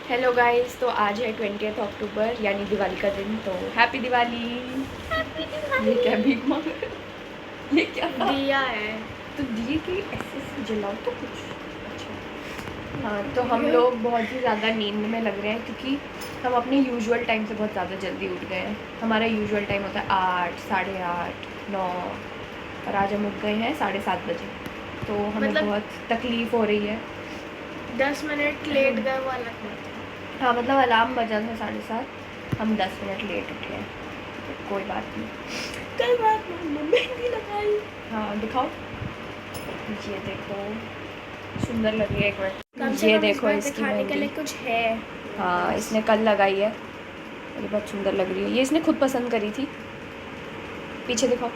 Hello guys, तो आज है 20 अक्टूबर यानी दिवाली का दिन। तो हैप्पी दिवाली। ये क्या भीख मांग रहे हो? ये क्या दिया है तो दिए कि ऐसे जलाओ तो कुछ अच्छा। हाँ, तो हम लोग बहुत ही ज़्यादा नींद में लग रहे हैं क्योंकि हम अपने यूजुअल टाइम से बहुत ज़्यादा जल्दी उठ गए हैं। हमारा यूजुअल टाइम होता है 8, 8:30, 9 और आज हम उठ गए हैं 7:30 बजे। तो हमें मतलब बहुत तकलीफ़ हो रही है। 10 मिनट लेट गए वो अलग बात है। हाँ, मतलब अलार्म बजा था 7:30, हम 10 मिनट लेट उठे हैं। तो कोई बात नहीं। कल रात में हमने मेहंदी लगाई। हाँ दिखाओ, ये देखो सुंदर लग रही है। एक कम मिनट, से ये कम इस देखो बार इसकी दिखाने के लिए मेहंदी। कुछ है। हाँ, इसने कल लगाई है, ये बहुत सुंदर लग रही है। ये इसने खुद पसंद करी थी। पीछे दिखाओ।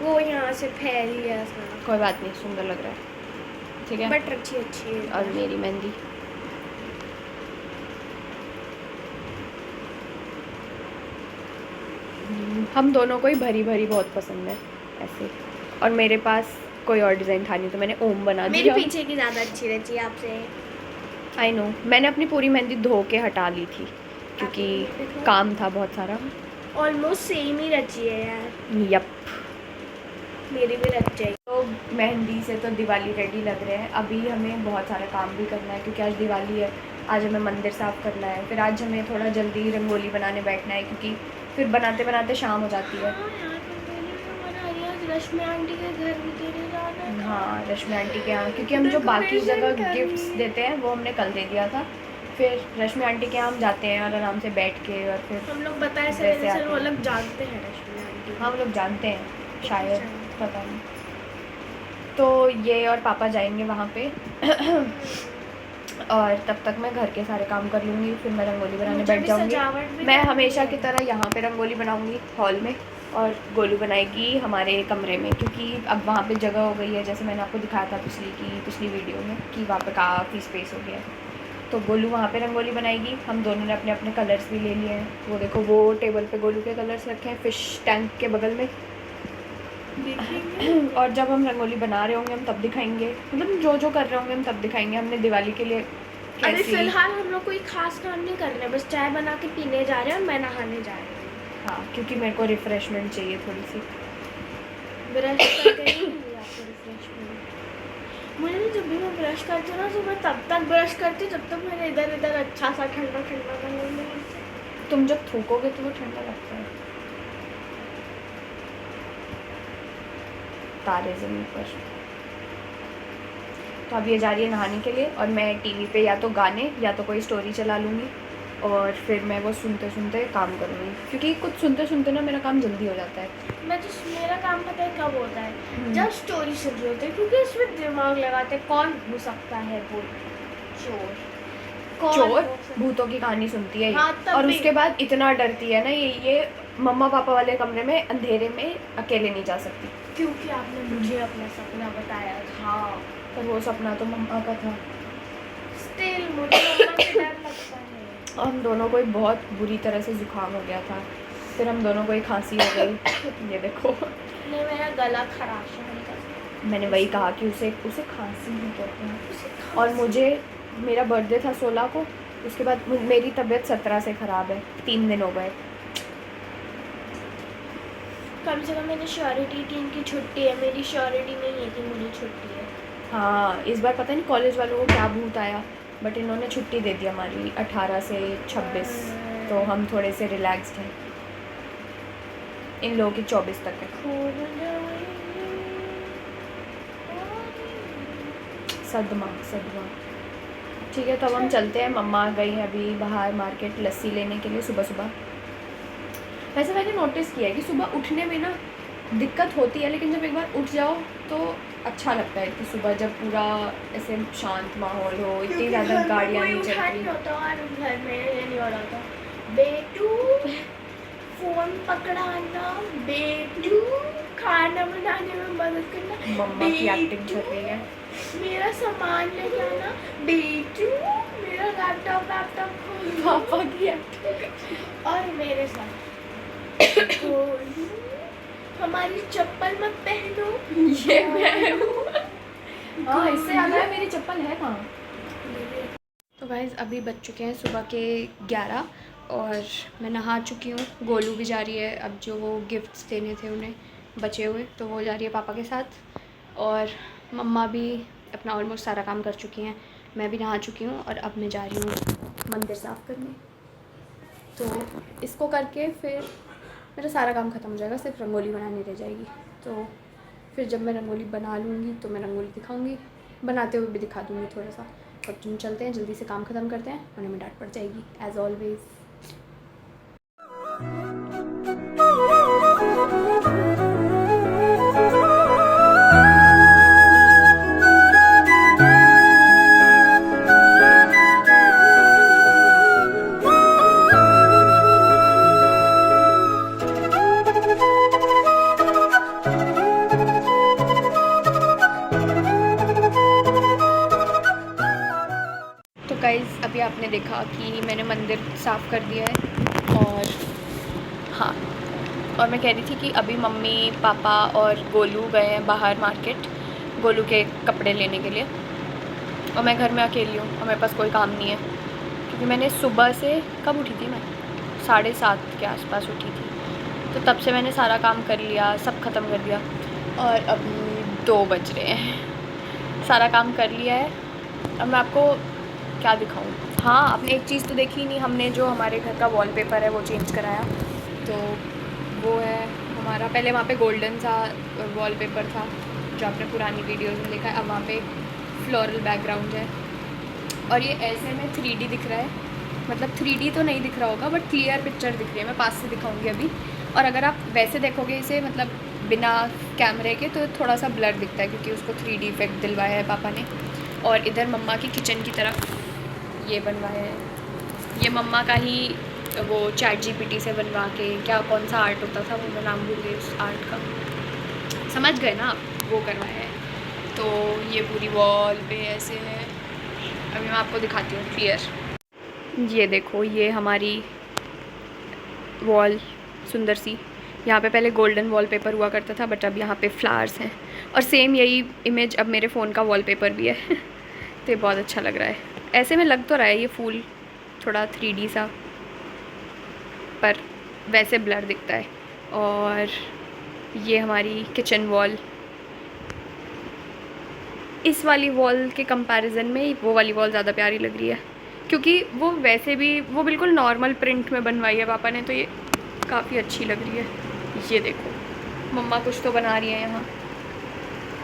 वो यहाँ से फैली है सारा। कोई बात नहीं, सुंदर लग रहा है, ठीक है। बट अच्छी है। और मेरी मेहंदी हम दोनों को ही भरी भरी बहुत पसंद है ऐसे। और मेरे पास कोई और डिज़ाइन था नहीं तो मैंने ओम बना मेरी दिया। पीछे की ज़्यादा अच्छी रहती है आपसे। आई नो, मैंने अपनी पूरी मेहंदी धो के हटा ली थी क्योंकि काम था बहुत सारा। ऑलमोस्ट सेम ही रची है यार। यप। मेरी भी रच जाएगी। तो मेहंदी से तो दिवाली रेडी लग रहे हैं। अभी हमें बहुत सारा काम भी करना है क्योंकि आज दिवाली है। आज हमें मंदिर साफ़ करना है, फिर आज हमें थोड़ा जल्दी रंगोली बनाने बैठना है क्योंकि फिर बनाते बनाते शाम हो जाती है। हाँ यार, रंगोली तो बना रही है। रश्मि आंटी के घर भी तेरे जाना है। हाँ, रश्मि आंटी के यहाँ, क्योंकि हम जो बाकी जगह गिफ्ट्स देते हैं वो हमने कल दे दिया था। फिर रश्मि आंटी के यहाँ हम जाते हैं और आराम से बैठ के, और फिर हम लोग बताए वैसे सर आते वो हैं। लोग जानते हैं रश्मि आंटी। हाँ, वो लोग जानते हैं शायद, पता नहीं। तो ये और पापा जाएंगे वहाँ पे और तब तक मैं घर के सारे काम कर लूँगी, फिर मैं रंगोली बनाने बैठ जाऊँगी। मैं हमेशा की तरह यहाँ पे रंगोली बनाऊँगी हॉल में, और गोलू बनाएगी हमारे कमरे में, क्योंकि अब वहाँ पे जगह हो गई है। जैसे मैंने आपको दिखाया था पिछली वीडियो में कि वहाँ पे काफ़ी स्पेस हो गया है। तो गोलू वहाँ पे रंगोली बनाएगी। हम दोनों ने अपने अपने कलर्स भी ले लिए हैं। वो देखो, वो टेबल पे गोलू के कलर्स रखे हैं फ़िश टैंक के बगल में। और जब हम रंगोली बना रहे होंगे हम तब दिखाएंगे, मतलब जो जो कर रहे होंगे हम तब दिखाएंगे। हमने दिवाली के लिए अभी फिलहाल हम लोग कोई खास काम नहीं कर रहे, बस चाय बना के पीने जा रहे हैं और मैं नहाने जा रही हूँ। हाँ, क्योंकि मेरे को रिफ़्रेशमेंट चाहिए थोड़ी सी। ब्रश करके ही मिली आपको रिफ्रेशमेंट। मुझे जब भी मैं ब्रश करती हूँ ना तो मैं तब तक ब्रश करती हूँ जब तक मेरे इधर इधर अच्छा सा ठंडा ठंडा ना हो जाए। तुम जब थूकोगे तो वो ठंडा लगता है। तारे ज़मीन पर। तो अब ये जा रही है नहाने के लिए, और मैं टीवी पे या तो गाने या तो कोई स्टोरी चला लूँगी, और फिर मैं वो सुनते सुनते काम करूँगी, क्योंकि कुछ सुनते सुनते ना मेरा काम जल्दी हो जाता है। मेरा काम पता है कब होता है, जब स्टोरी सुन रही होती है, क्योंकि उसमें दिमाग लगाते कौन हो सकता है वो चोर भूतों की कहानी सुनती है। हाँ, और उसके बाद इतना डरती है ना, ये मम्मा पापा वाले कमरे में अंधेरे में अकेले नहीं जा सकती, क्योंकि आपने मुझे अपना सपना बताया था। पर वो सपना तो मम्मा का था। स्टिल मुझे मम्मा से डर लगता है। और हम दोनों को ही बहुत बुरी तरह से जुकाम हो गया था, फिर हम दोनों को ही खांसी हो गई। ये देखो, नहीं, मेरा गला खराश है हल्का। मैंने वही कहा कि उसे खांसी नहीं कहते हैं। और मुझे, मेरा बर्थडे था 16 को, उसके बाद मेरी तबीयत 17 से ख़राब है, 3 दिन हो गए। कम से कम मैंने श्योरिटी की इनकी छुट्टी है, मेरी श्योरिटी नहीं है कि मुझे छुट्टी है। हाँ, इस बार पता नहीं कॉलेज वालों को क्या भूत आया, बट इन्होंने छुट्टी दे दी हमारी 18 से 26, तो हम थोड़े से रिलैक्सड हैं। इन लोगों की 24 तक है। सदमा। ठीक है, तो अब हम चलते हैं। मम्मा गई हैं अभी बाहर मार्केट लस्सी लेने के लिए सुबह सुबह। वैसे मैंने नोटिस किया है कि सुबह उठने में ना दिक्कत होती है, लेकिन जब एक बार उठ जाओ तो अच्छा लगता है कि सुबह जब पूरा ऐसे शांत माहौल हो, इतनी ज़्यादा गाड़ियाँ नहीं चलती। घर में ये नहीं हो रहा था, बेटू फोन पकड़ाना, बेटू खाना बनाने में मदद करना, मम्मा की एक्टिंग चल रही है। मेरा सामान ले जाना, बेटू मेरा लैपटॉप पापा की एक्टिंग। और मेरे साथ हमारी चप्पल मत पहनो। ये मैं हूँ। हाँ, इससे याद है मेरी चप्पल है कहाँ। तो गाइस अभी बज चुके हैं सुबह के 11 और मैं नहा चुकी हूँ। गोलू भी जा रही है, अब जो वो गिफ्ट्स देने थे उन्हें बचे हुए, तो वो जा रही है पापा के साथ। और मम्मा भी अपना ऑलमोस्ट सारा काम कर चुकी हैं। मैं भी नहा चुकी हूँ और अब मैं जा रही हूँ मंदिर साफ़ करने। तो इसको करके फिर मेरा सारा काम ख़त्म हो जाएगा, सिर्फ रंगोली बनानी रह जाएगी। तो फिर जब मैं रंगोली बना लूँगी तो मैं रंगोली दिखाऊँगी, बनाते हुए भी दिखा दूँगी थोड़ा सा। और तुम चलते हैं, जल्दी से काम ख़त्म करते हैं वरना में डांट पड़ जाएगी एज़ ऑलवेज़। गाइज़ अभी आपने देखा कि मैंने मंदिर साफ़ कर दिया है। और हाँ, और मैं कह रही थी कि अभी मम्मी पापा और गोलू गए हैं बाहर मार्केट गोलू के कपड़े लेने के लिए, और मैं घर में अकेली हूँ और मेरे पास कोई काम नहीं है क्योंकि मैंने सुबह से कब उठी थी, मैं 7:30 के आसपास उठी थी। तो तब से मैंने सारा काम कर लिया, सब ख़त्म कर दिया और अभी 2 बज रहे हैं। सारा काम कर लिया है। अब मैं आपको क्या दिखाऊं? हाँ, आपने एक चीज़ तो देखी नहीं, हमने जो हमारे घर का वॉलपेपर है वो चेंज कराया। तो वो है हमारा, पहले वहाँ पे गोल्डन सा वॉलपेपर था जो आपने पुरानी वीडियोस में देखा है, अब वहाँ पे फ्लोरल बैकग्राउंड है। और ये ऐसे में 3D दिख रहा है, मतलब 3D तो नहीं दिख रहा होगा बट क्लियर पिक्चर दिख रही है। मैं पास से दिखाऊंगी अभी। और अगर आप वैसे देखोगे इसे, मतलब बिना कैमरे के, तो थोड़ा सा ब्लर दिखता है क्योंकि उसको 3D इफेक्ट दिलवाया है पापा ने। और इधर मम्मा की किचन की तरफ ये बनवाया है, ये मम्मा का ही वो ChatGPT से बनवा के, क्या कौन सा आर्ट होता था वो मैं नाम भूल गई उस आर्ट का, समझ गए ना आप, वो करवाया है। तो ये पूरी वॉल पे ऐसे है। अभी मैं आपको दिखाती हूँ क्लियर। ये देखो, ये हमारी वॉल सुंदर सी। यहाँ पे पहले गोल्डन वॉलपेपर हुआ करता था बट अब यहाँ पे फ्लावर्स हैं, और सेम यही इमेज अब मेरे फ़ोन का वॉलपेपर भी है। तो ये बहुत अच्छा लग रहा है। ऐसे में लग तो रहा है ये फूल थोड़ा 3D सा, पर वैसे ब्लर दिखता है। और ये हमारी किचन वॉल, इस वाली वॉल के कंपैरिजन में वो वाली वॉल ज़्यादा प्यारी लग रही है क्योंकि वो वैसे भी वो बिल्कुल नॉर्मल प्रिंट में बनवाई है पापा ने, तो ये काफ़ी अच्छी लग रही है। ये देखो मम्मा कुछ तो बना रही है यहाँ,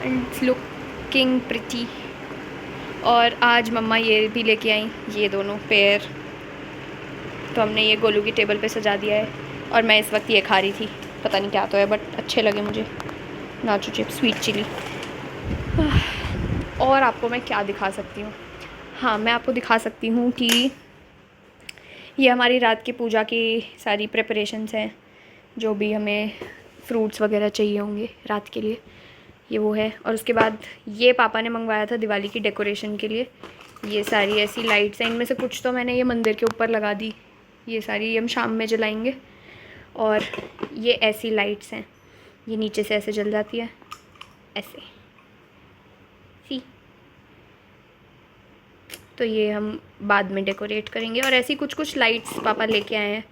एंड लुकिंग प्रिटी। और आज मम्मा ये भी लेके आई, ये दोनों पेयर। तो हमने ये गोलू की टेबल पे सजा दिया है और मैं इस वक्त ये खा रही थी, पता नहीं क्या तो है बट अच्छे लगे मुझे, नाचो चिप स्वीट चिली। और आपको मैं क्या दिखा सकती हूँ? हाँ, मैं आपको दिखा सकती हूँ कि ये हमारी रात की पूजा की सारी प्रिपरेशंस हैं, जो भी हमें फ्रूट्स वगैरह चाहिए होंगे रात के लिए, ये वो है। और उसके बाद ये पापा ने मंगवाया था दिवाली की डेकोरेशन के लिए, ये सारी ऐसी लाइट्स हैं। इनमें से कुछ तो मैंने ये मंदिर के ऊपर लगा दी, ये सारी हम शाम में जलाएंगे। और ये ऐसी लाइट्स हैं, ये नीचे से ऐसे जल जाती है ऐसे, सी। तो ये हम बाद में डेकोरेट करेंगे। और ऐसी कुछ कुछ लाइट्स पापा लेके आए हैं।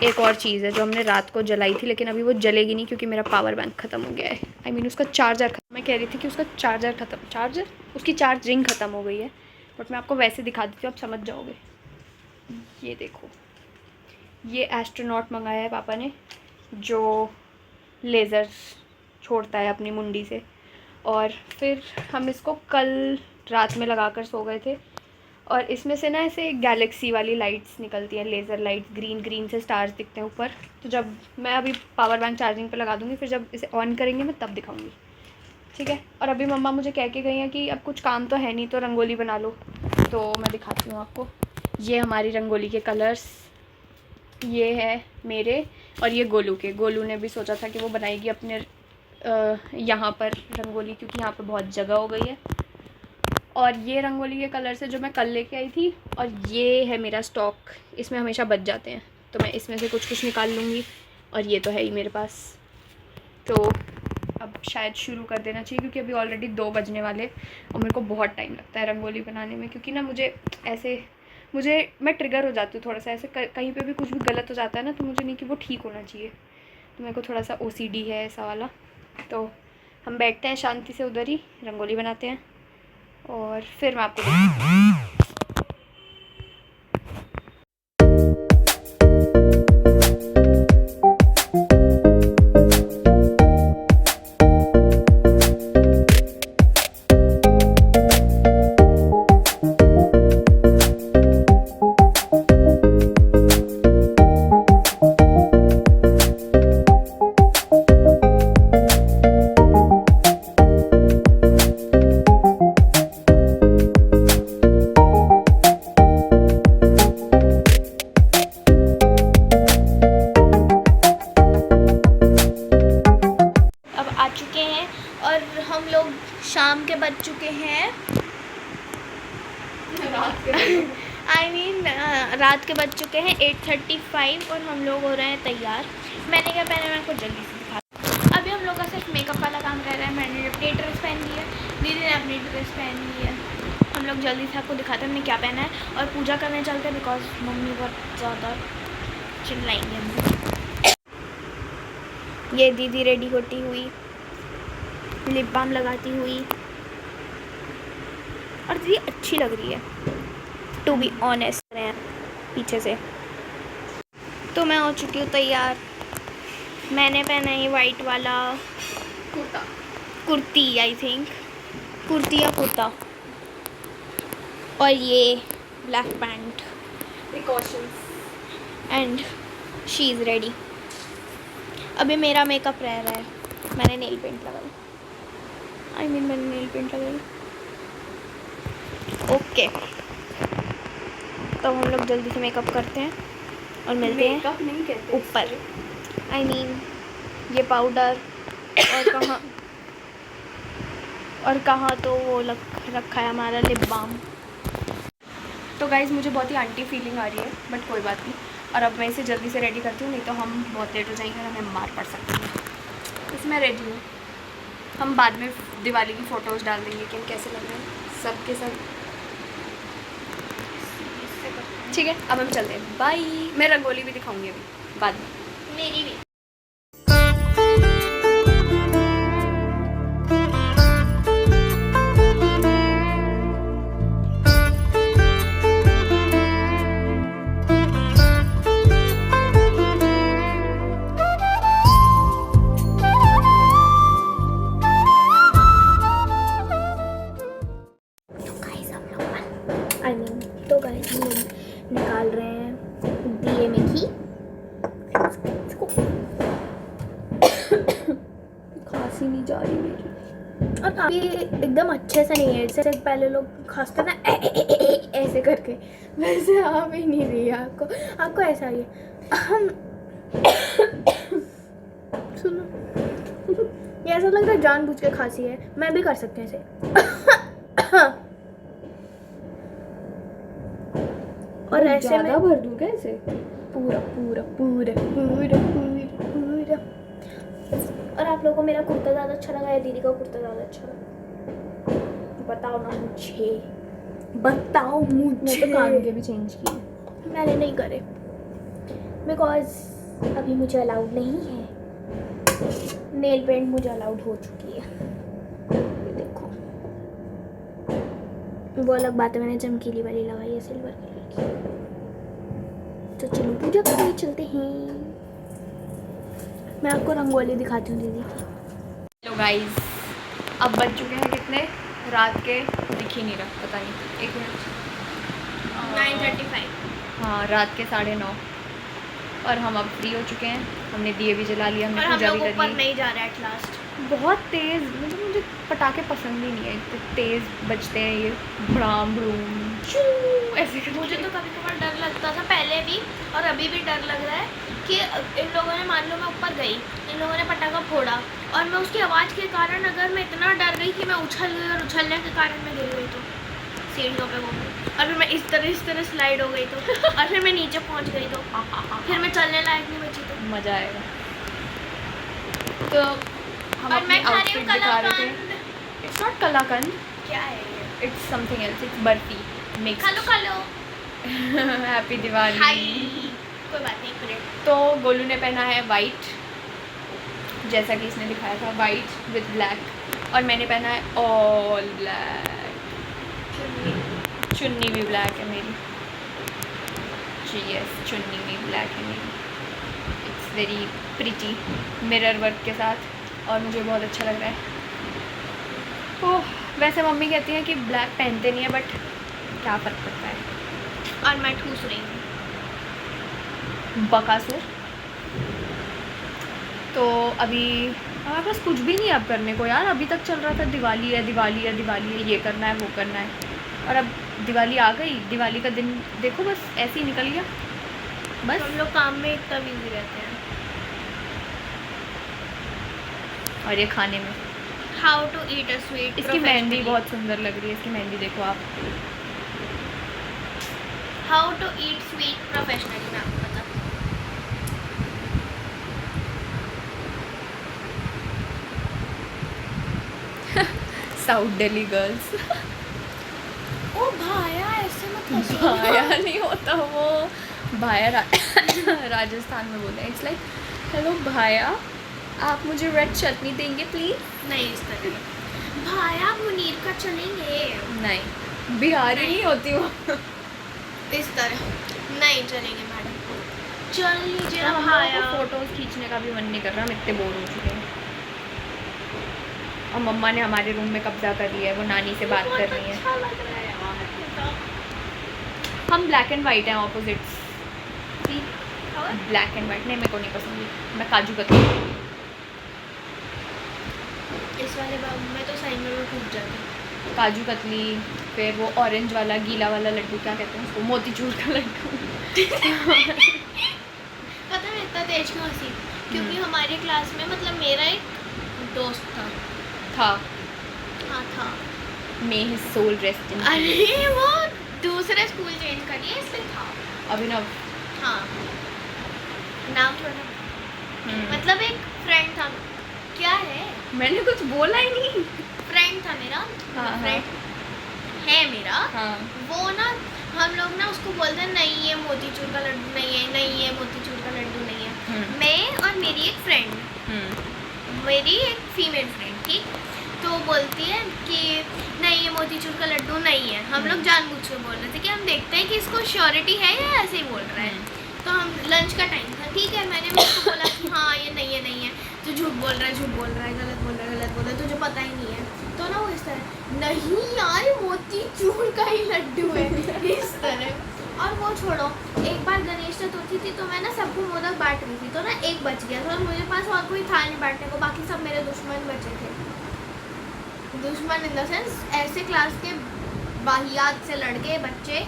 एक और चीज़ है जो हमने रात को जलाई थी लेकिन अभी वो जलेगी नहीं क्योंकि मेरा पावर बैंक ख़त्म हो गया है। आई मीन उसका चार्जर ख़त्म। मैं कह रही थी कि उसका चार्जर ख़त्म, उसकी चार्जिंग ख़त्म हो गई है। बट मैं आपको वैसे दिखा देती हूँ, आप समझ जाओगे। ये देखो, ये एस्ट्रोनॉट मंगाया है पापा ने, जो लेज़र छोड़ता है अपनी मुंडी से। और फिर हम इसको कल रात में लगा कर सो गए थे। और इसमें से ना ऐसे गैलेक्सी वाली लाइट्स निकलती हैं, लेज़र लाइट्स, ग्रीन ग्रीन से स्टार्स दिखते हैं ऊपर। तो जब मैं अभी पावर बैंक चार्जिंग पे लगा दूँगी, फिर जब इसे ऑन करेंगे मैं तब दिखाऊँगी, ठीक है। और अभी मम्मा मुझे कह के गई हैं कि अब कुछ काम तो है नहीं तो रंगोली बना लो, तो मैं दिखाती हूँ आपको। ये हमारी रंगोली के कलर्स, ये है मेरे और ये गोलू के। गोलू ने भी सोचा था कि वो बनाएगी अपने यहाँ पर रंगोली क्योंकि यहाँ पर बहुत जगह हो गई है। और ये रंगोली के कलर से जो मैं कल लेके आई थी, और ये है मेरा स्टॉक, इसमें हमेशा बच जाते हैं तो मैं इसमें से कुछ कुछ निकाल लूँगी। और ये तो है ही मेरे पास। तो अब शायद शुरू कर देना चाहिए, क्योंकि अभी ऑलरेडी 2 बजने वाले और मेरे को बहुत टाइम लगता है रंगोली बनाने में, क्योंकि ना मैं ट्रिगर हो जाती हूँ थोड़ा सा, ऐसे कहीं पे भी कुछ भी गलत हो जाता है ना, तो मुझे नहीं कि वो ठीक होना चाहिए, तो मेरे को थोड़ा सा OCD है ऐसा वाला। तो हम बैठते हैं शांति से उधर ही, रंगोली बनाते हैं और फिर मैं आपको शाम के बज चुके हैं रात के बज चुके हैं 8:35 और हम लोग हो रहे हैं तैयार। मैंने क्या पहना है मैं आपको जल्दी से दिखा। अभी हम लोग का सिर्फ मेकअप वाला काम रह रहा है। मैंने अपनी ड्रेस पहन ली है, दीदी ने अपनी ड्रेस पहन ली है। हम लोग जल्दी से आपको दिखाते हैं हमने क्या पहना है और पूजा करने चलते हैं, बिकॉज मम्मी बहुत ज़्यादा चिल्लाएंगे हम। ये दीदी रेडी होती हुई, लिप बाम लगाती हुई, और दीदी अच्छी लग रही है टू बी ऑनेस्ट हैं पीछे से। तो मैं हो चुकी हूँ तैयार। मैंने पहना है वाइट वाला कुर्ती, आई थिंक कुर्ती या कुर्ता, और ये black pant, precautions, and she is ready. अभी मेरा मेकअप रह रहा है। मैंने नेल पेंट लगाई, मैंने नेल पेंट लगाई। ओके, तो हम लोग जल्दी से मेकअप करते हैं और मिलते हैं ऊपर। ये पाउडर और कहाँ तो वो रखा है हमारा लिप बाम। तो गाइज़ मुझे बहुत ही आंटी फीलिंग आ रही है, बट कोई बात नहीं। और अब मैं इसे जल्दी से रेडी करती हूँ, नहीं तो हम बहुत लेट हो जाएंगे और हमें मार पड़ सकती है। इसमें रेडी हूँ। हम बाद में दिवाली की फ़ोटोज़ डाल देंगे कि हम कैसे लग रहे हैं सब के सब। ठीक है, अब हम चलते हैं। बाय। मैं रंगोली भी दिखाऊंगी अभी बाद में, मेरी भी। तो गाइस हम लोग निकाल रहे हैं दिए में घी। खांसी नहीं जा रही मेरी, और काफ़ी एकदम अच्छे से नहीं है। जैसे पहले लोग खांसते ना ऐसे करके, वैसे आ भी नहीं रही है आपको ऐसा ही है। सुनो, ये ऐसा लग रहा है जानबूझ के खांसी है। मैं भी कर सकते हैं ऐसे। और ऐसे में भर दूँ कैसे? पूरा पूरा पूरा पूरा पूरा पूरा। और आप लोगों को मेरा कुर्ता ज़्यादा अच्छा लगा या दीदी का कुर्ता ज़्यादा अच्छा लगा? बताओ ना मुझे, बताओ मुझे। मैं तो कान के भी चेंज किए, मैंने नहीं करे, बिकॉज अभी मुझे अलाउड नहीं है। नेल पेंट मुझे अलाउड हो चुकी है। देखो, वो अलग बात है, मैंने चमकीली वाली लगाई है, सिल्वर की। तो चलो पूजा करने चलते हैं। मैं आपको रंगोली दिखाती हूँ दीदी की। हेलो गाइस, अब बज चुके हैं कितने? रात के दिख ही नहीं रहा, पता नहीं, 1 मिनट। 9:35। हाँ, रात के 9:30 और हम अब फ्री हो चुके हैं। हमने दिए भी जला लिया, हमने पूजा भी कर ली। ऊपर नहीं जा रहा है एट लास्ट। बहुत तेज़, मतलब मुझे पटाखे पसंद ही नहीं है, इतने तेज़ बजते हैं ये, भड़ाम भड़ूम ऐसे। मुझे तो कभी कभार डर लगता था पहले भी, और अभी भी डर लग रहा है कि इन लोगों ने, मान लो मैं ऊपर गई, इन लोगों ने पटाखा फोड़ा और मैं उसकी आवाज़ के कारण अगर मैं इतना डर गई कि मैं उछल गई और उछलने के कारण मैं गिर गई तो सीढ़ियों पे वो, और फिर मैं इस तरह स्लाइड हो गई तो, और फिर मैं नीचे पहुंच गई तो, फिर मैं चलने लायक नहीं बची तो मज़ा आएगा। तो हम और अपनी मैं खा रही आउटफिट हूँ दिखा रहे थे। कलाकंद। इट्स नॉट कलाकंद, क्या है ये? It's something else, it's barfi mix. खा लो हैप्पी हाय दिवाली। कोई बात नहीं, एक मिनट। तो गोलू ने पहना है वाइट, जैसा कि इसने दिखाया था, वाइट विद ब्लैक, और मैंने पहना है ऑल ब्लैक। चुन्नी भी ब्लैक है मेरी जी, यस चुन्नी भी ब्लैक है मेरी। It's very pretty mirror work के साथ, और मुझे बहुत अच्छा लग रहा है। ओह, वैसे मम्मी कहती हैं कि ब्लैक पहनते नहीं है, बट क्या फ़र्क पड़ता है। और मैं ठूस रही हूँ बकासुर। तो अभी हमारे पास कुछ भी नहीं है अब करने को यार। अभी तक चल रहा था दिवाली है, दिवाली है, दिवाली है, ये करना है, वो करना है, और अब दिवाली आ गई। दिवाली का दिन देखो बस ऐसे ही निकल गया। बस हम लोग काम में इतना बिजी रहते हैं। और ये खाने में how to eat a sweet. इसकी मेहंदी बहुत सुंदर लग रही है। इसकी मेहंदी देखो आप। How to eat sweet professionally, मैं आपको बताती हूँ। South Delhi girls. ओ भाया, ऐसे मत हंसो। भाया नहीं होता वो, भाया राजस्थान में बोलते हैं। इट्स लाइक हेलो भाया, आप मुझे रेड चटनी देंगे प्लीज़। नहीं, इस तरह भाया मुनीर का चलेंगे। नहीं, बिहारी नहीं होती वो। इस तरह नहीं चलेंगे मैडम, चल लीजिए ना हम भाया। लोगों को फोटोज खींचने का भी मन नहीं कर रहा, हम इतने बोर हो चुके हैं। और मम्मा ने हमारे रूम में कब्जा कर लिया है, वो नानी से बात कर रही है। अच्छा लग रहा है यार। हम ब्लैक एंड वाइट हैं, ऑपोजिट्स। ब्लैक एंड वाइट नहीं, मेरे को नहीं पसंद। मैं काजू कतली। इस वाले बाबू में तो सही में मैं टूट जाती हूँ। काजू कतली, फिर वो ऑरेंज वाला गीला वाला लड्डू, क्या कहते हैं उसको, मोतीचूर का लड्डू। पता है मैं इतना तेज क्यों हंसी? क्योंकि हमारी क्लास में मतलब मेरा एक दोस्त था। हाँ था। May his soul rest in. अरे वो दूसरे स्कूल चेंज करिए, इसलिए था। अभिनव। हाँ, नाम थोड़ा मतलब एक फ्रेंड था। क्या है? मैंने कुछ बोला ही नहीं। फ्रेंड था मेरा। हाँ, फ्रेंड है मेरा। हाँ। वो ना, हम लोग ना उसको बोलते हैं नहीं ये मोतीचूर का लड्डू नहीं है, नहीं ये मोतीचूर का लड्डू नहीं है। मैं और मेरी एक फ्रेंड, मेरी एक फीमेल फ्रेंड थी, तो वो बोलती है कि नहीं ये मोतीचूर का लड्डू नहीं है। हम लोग जानबूझ के बोल रहे थे कि हम देखते हैं कि इसको श्योरिटी है या ऐसे ही बोल रहा है। तो हम लंच का टाइम था, ठीक है, मैंने उसको बोला कि हाँ ये नहीं है, तो झूठ बोल रहा है, गलत बोल रहा है, तुझे पता ही नहीं है। तो ना वो इस तरह, नहीं यार मोतीचूर का ही लड्डू है, इस तरह। और वो छोड़ो, एक बार गणेश चतुर्थी थी, तो मैं ना सबको मोदक बांट रही थी, तो ना एक बच गया था और मुझे पास और कोई था नहीं बांटने को, बाकी सब मेरे दुश्मन बचे थे। दुश्मन इन द सेंस ऐसे क्लास के बाहियात से लड़के, बच्चे,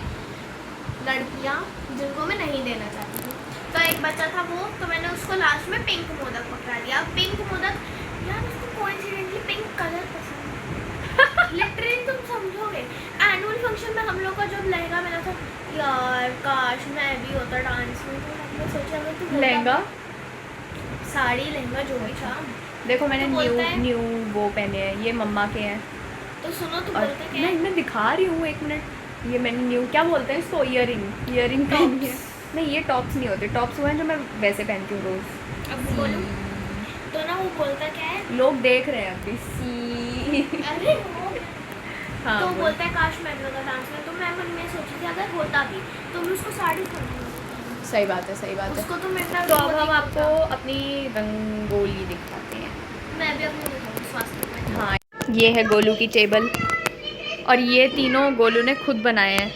लड़कियाँ जिनको मैं नहीं देना चाहती थी। तो एक बच्चा था वो, तो मैंने उसको लास्ट में पिंक मोदक पकड़ा दिया। पिंक मोदक, यार उसको कोइंसिडेंटली पिंक कलर पसंद है। लिटरली तुम समझोगे, एनुअल फंक्शन में हम लोग का जब लहंगा मिला था, यार काश मैं भी होता डांस में। तो हमने सोचा मैं तो लहंगा, साड़ी, लहंगा जो भी था। देखो मैंने तो बोलता है- न्यू वो पहने हैं, ये मम्मा के हैं। तो सुनो, तो और बोलते क्या है? मैं दिखा रही हूँ, एक मिनट। ये मैंने न्यू, क्या बोलते हैं इसको, ईयरिंग पहनी है। नहीं, ये टॉप्स नहीं होते, टॉप्स वो हैं जो मैं वैसे पहनती हूँ रोज़। अब बोलो, तो ना वो बोलता क्या है? लोग देख रहे हैं अभी सी। अरे वो हाँ, तो बोल। बोलता है काश मैं भी होता डांस में। तो मैं मन में सोची थी अगर होता भी तो मैं उसको साड़ी पहनूंगी। सही बात है, सही बात है। उसको तो मेरा तो अब हम आपको अपनी रंगोली दिखाते हैं। मैं भी अपने दिखाऊंगी स्वास्थ्य में। हाँ, ये है गोलू की टेबल, और ये तीनों गोलू ने खुद बनाए हैं।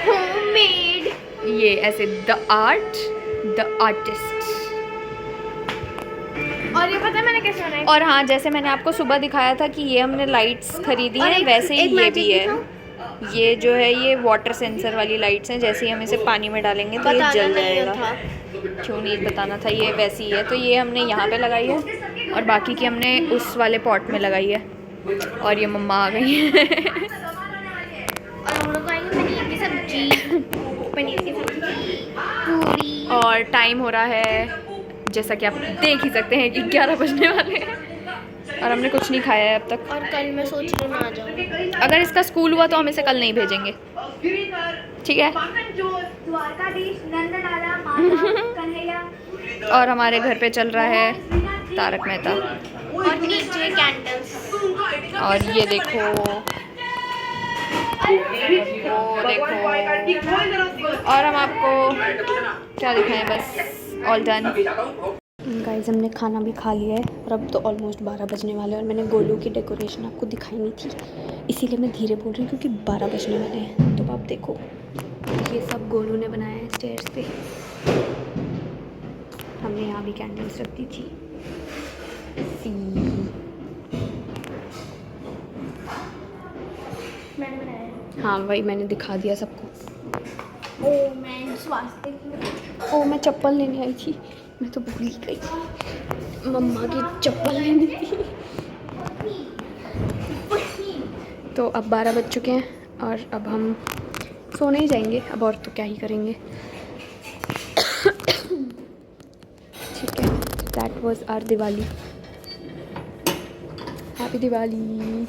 होममेड। ये ऐसे द आर्टिस्ट। और ये पता है मैंने कैसे बनाया? और हाँ, जैसे मैंने आपको सुबह दिखाया था कि ये हमने लाइट्स खरीदी हैं, वैसे ही ये भी है। ये जो है ये वाटर सेंसर वाली लाइट्स हैं, जैसे ही हम इसे पानी में डालेंगे तो ये जल जाएगा। क्यों नहीं बताना था, ये वैसी ही है। तो ये हमने यहाँ पे लगाई है, और बाकी की हमने उस वाले पॉट में लगाई है। और ये मम्मा आ गई है। और हम लोग आएंगे पनीर की सब्जी, पनीर की सब्जी, पूरी। और टाइम हो रहा है, जैसा कि आप देख ही सकते हैं कि 11 बजने वाले हैं। और हमने कुछ नहीं खाया है अब तक। और कल मैं सोच रही हूँ ना आ जाऊँ। अगर इसका स्कूल हुआ तो हम इसे कल नहीं भेजेंगे, ठीक है। और हमारे घर पे चल रहा है तारक मेहता। और नीचे कैंडल्स। और ये देखो, वो देखो, और हम आपको क्या दिखाएं, बस ऑल डन। गाइस हमने खाना भी खा लिया है और अब तो ऑलमोस्ट 12 बजने वाले हैं। और मैंने गोलू की डेकोरेशन आपको दिखाई नहीं थी, इसीलिए मैं धीरे बोल रही हूँ क्योंकि 12 बजने वाले हैं। तो आप देखो, ये सब गोलू ने बनाया है स्टेयर्स पे। हमने यहाँ भी कैंडल्स रख दी थी। मैंने बनाया। हाँ वही मैंने दिखा दिया सबको। ओ मैं चप्पल लेने आई थी, मैं तो भूल ही गई। मम्मा की चप्पल लेनी थी। तो अब 12 बज चुके हैं और अब हम सोने ही जाएंगे, अब और तो क्या ही करेंगे। ठीक है, that was our Diwali. Happy Diwali.